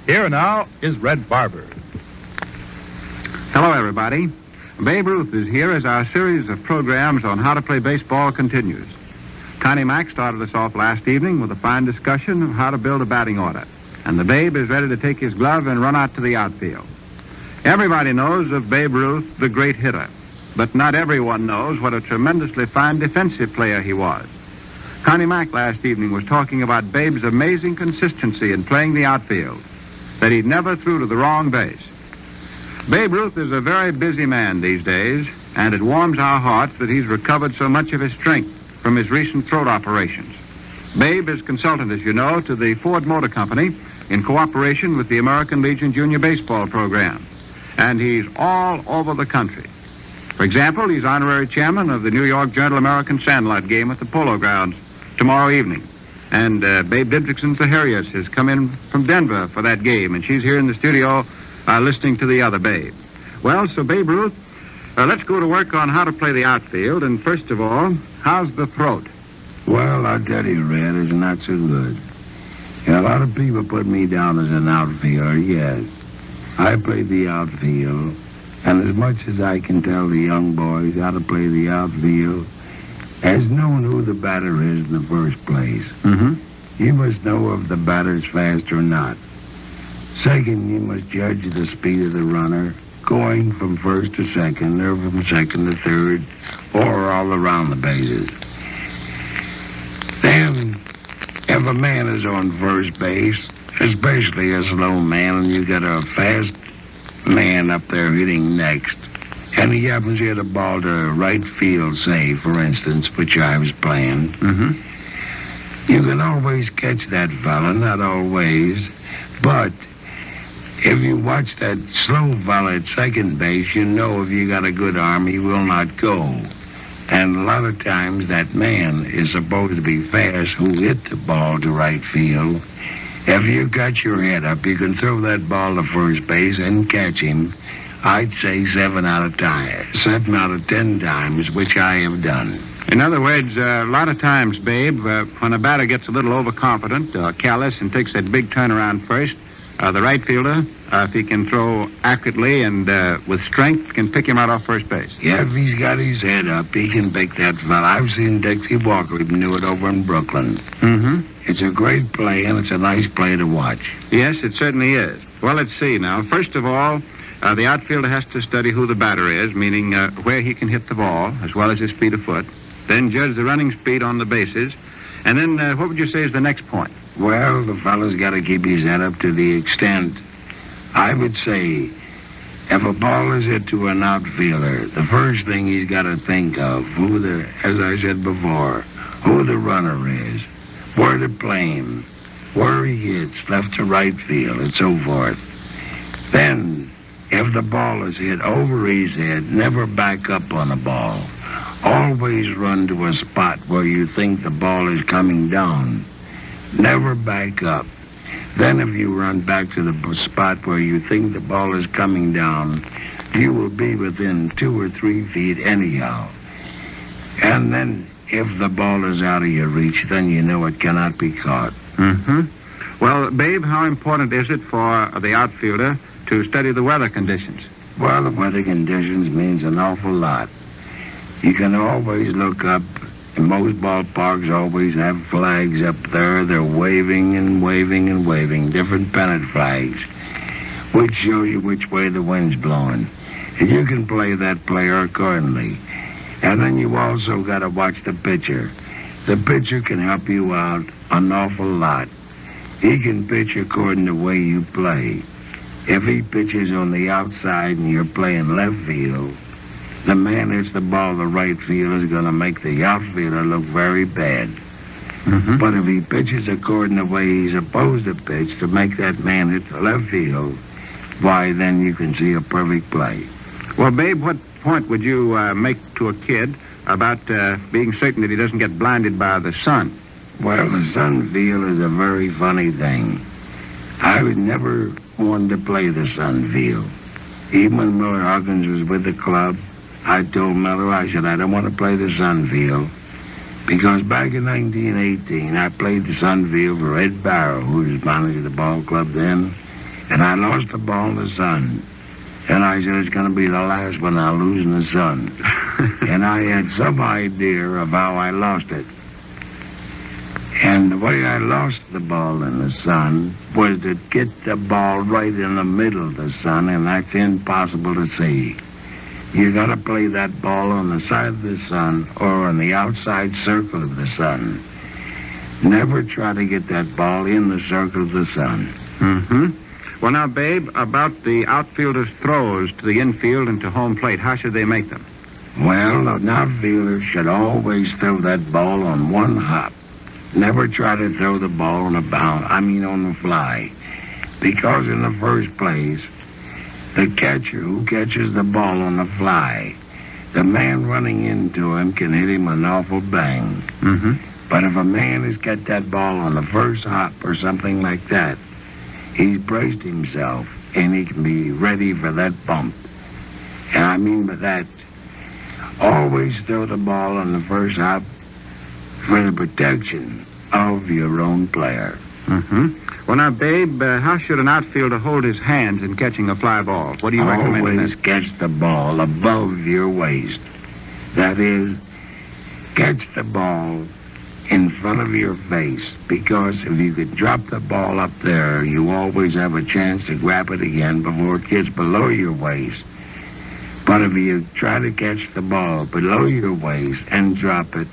Here now is Red Barber. Hello, everybody. Babe Ruth is here as our series of programs on how to play baseball continues. Connie Mack started us off last evening with a fine discussion of how to build a batting order. And the Babe is ready to take his glove and run out to the outfield. Everybody knows of Babe Ruth, the great hitter. But not everyone knows what a tremendously fine defensive player he was. Connie Mack last evening was talking about Babe's amazing consistency in playing the outfield, that he never threw to the wrong base. Babe Ruth is a very busy man these days, and it warms our hearts that he's recovered so much of his strength from his recent throat operations. Babe is consultant, as you know, to the Ford Motor Company in cooperation with the American Legion Junior Baseball Program, and he's all over the country. For example, he's honorary chairman of the New York Journal-American Sandlot game at the Polo Grounds tomorrow evening. And Babe Didrikson's the Harriers has come in from Denver for that game, and she's here in the studio listening to the other Babe. Well, so Babe Ruth, let's go to work on how to play the outfield. And first of all, how's the throat? Well, I'll tell you, Red, it's not so good. A lot of people put me down as an outfielder, yes. I played the outfield, and as much as I can tell the young boys how to play the outfield, as knowing who the batter is in the first place. Mm-hmm. You must know if the batter's fast or not. Second, you must judge the speed of the runner, going from first to second, or from second to third, or all around the bases. Then, if a man is on first base, especially a slow man, and you got a fast man up there hitting next, and he happens to hit a ball to right field, say, for instance, which I was playing, you can always catch that fella, not always, but if you watch that slow fella at second base, you know if you got a good arm, he will not go. And a lot of times that man is supposed to be fast who hit the ball to right field. If you got your head up, you can throw that ball to first base and catch him. I'd say 7 out of 10 times, which I have done. In other words, a lot of times, Babe, when a batter gets a little overconfident or careless and takes that big turnaround first, the right fielder, if he can throw accurately and with strength, can pick him right off first base. Yeah, if he's got his head up, he can pick that fella. I've seen Dixie Walker even do it over in Brooklyn. Mm-hmm. It's a great play, and it's a nice play to watch. Yes, it certainly is. Well, let's see now. First of all, the outfielder has to study who the batter is, meaning where he can hit the ball, as well as his speed of foot. Then judge the running speed on the bases. And then what would you say is the next point? Well, the fella's got to keep his head up to the extent, I would say, if a ball is hit to an outfielder, the first thing he's got to think of, as I said before, who the runner is, where to play him, where he hits, left to right field, and so forth. Then, if the ball is hit over his head, never back up on the ball. Always run to a spot where you think the ball is coming down. Never back up. Then if you run back to the spot where you think the ball is coming down, you will be within 2 or 3 feet anyhow. And then if the ball is out of your reach, then you know it cannot be caught. Mm-hmm. Well, Babe, how important is it for the outfielder to study the weather conditions? Well, the weather conditions means an awful lot. You can always look up. And most ballparks always have flags up there. They're waving and waving and waving, different pennant flags, which show you which way the wind's blowing. And you can play that player accordingly. And then you also got to watch the pitcher. The pitcher can help you out an awful lot. He can pitch according to the way you play. If he pitches on the outside and you're playing left field, the man hits the ball to right field is going to make the outfielder look very bad. Mm-hmm. But if he pitches according to the way he's supposed to pitch to make that man hit the left field, why, then you can see a perfect play. Well, Babe, what point would you make to a kid about being certain that he doesn't get blinded by the sun? Well, the sun field is a very funny thing. I would never want to play the sun field. Even when Miller Hawkins was with the club, I told Miller, I said, I don't want to play the sun field. Because back in 1918, I played the sun field for Ed Barrow, who was manager of the ball club then. and I lost the ball in the sun. And I said, it's going to be the last one I'll lose in the sun. And I had some idea of how I lost it. And the way I lost the ball in the sun was to get the ball right in the middle of the sun, and that's impossible to see. You got to play that ball on the side of the sun or on the outside circle of the sun. Never try to get that ball in the circle of the sun. Mm-hmm. Well, now, Babe, about the outfielder's throws to the infield and to home plate, how should they make them? Well, an outfielder should always throw that ball on one hop. Never try to throw the ball on on the fly. Because in the first place, the catcher who catches the ball on the fly, the man running into him can hit him an awful bang. Mm-hmm. But if a man has got that ball on the first hop or something like that, he's braced himself and he can be ready for that bump. And I mean by that, always throw the ball on the first hop for the protection of your own player. Mm-hmm. Well, now, Babe, how should an outfielder hold his hands in catching a fly ball? What do you recommend? Always catch the ball above your waist. That is, catch the ball in front of your face, because if you could drop the ball up there, you always have a chance to grab it again before it gets below your waist. But if you try to catch the ball below your waist and drop it,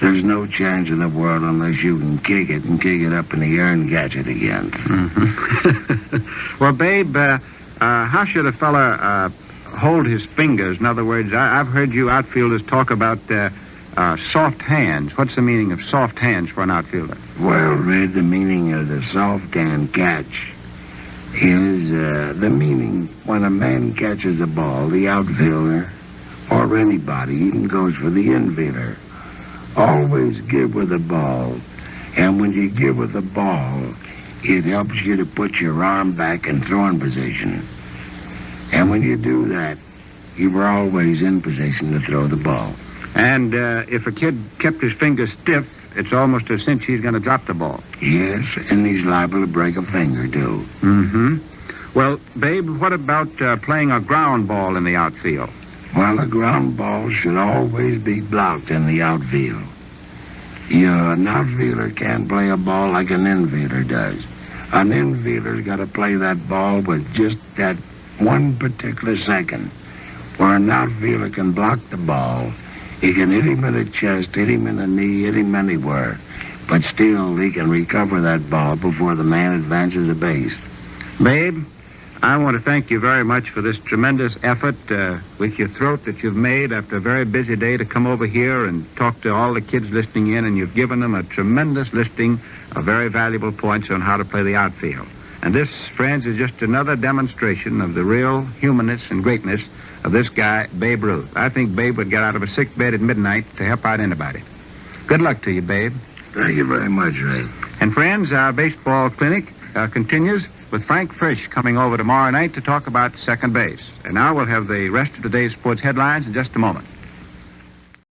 there's no chance in the world unless you can kick it up in the air and catch it again. Mm-hmm. Well, Babe, how should a fella hold his fingers? In other words, I've heard you outfielders talk about soft hands. What's the meaning of soft hands for an outfielder? Well, Red, the meaning of the soft hand catch is the meaning when a man catches a ball, the outfielder, or anybody, even goes for the infielder, always give with the ball. And when you give with the ball, it helps you to put your arm back in throwing position. And when you do that, you are always in position to throw the ball. And if a kid kept his fingers stiff, it's almost a cinch he's going to drop the ball. Yes, and he's liable to break a finger, too. Mm-hmm. Well, Babe, what about playing a ground ball in the outfield? Well, a ground ball should always be blocked in the outfield. An outfielder can't play a ball like an infielder does. An infielder's got to play that ball with just that one particular second, where an outfielder can block the ball. He can hit him in the chest, hit him in the knee, hit him anywhere, but still he can recover that ball before the man advances a base. Babe, I want to thank you very much for this tremendous effort with your throat that you've made after a very busy day to come over here and talk to all the kids listening in, and you've given them a tremendous listing of very valuable points on how to play the outfield. And this, friends, is just another demonstration of the real humanness and greatness of this guy, Babe Ruth. I think Babe would get out of a sick bed at midnight to help out anybody. Good luck to you, Babe. Thank you very much, Ray. And friends, our baseball clinic continues with Frank Frisch coming over tomorrow night to talk about second base. And now we'll have the rest of today's sports headlines in just a moment.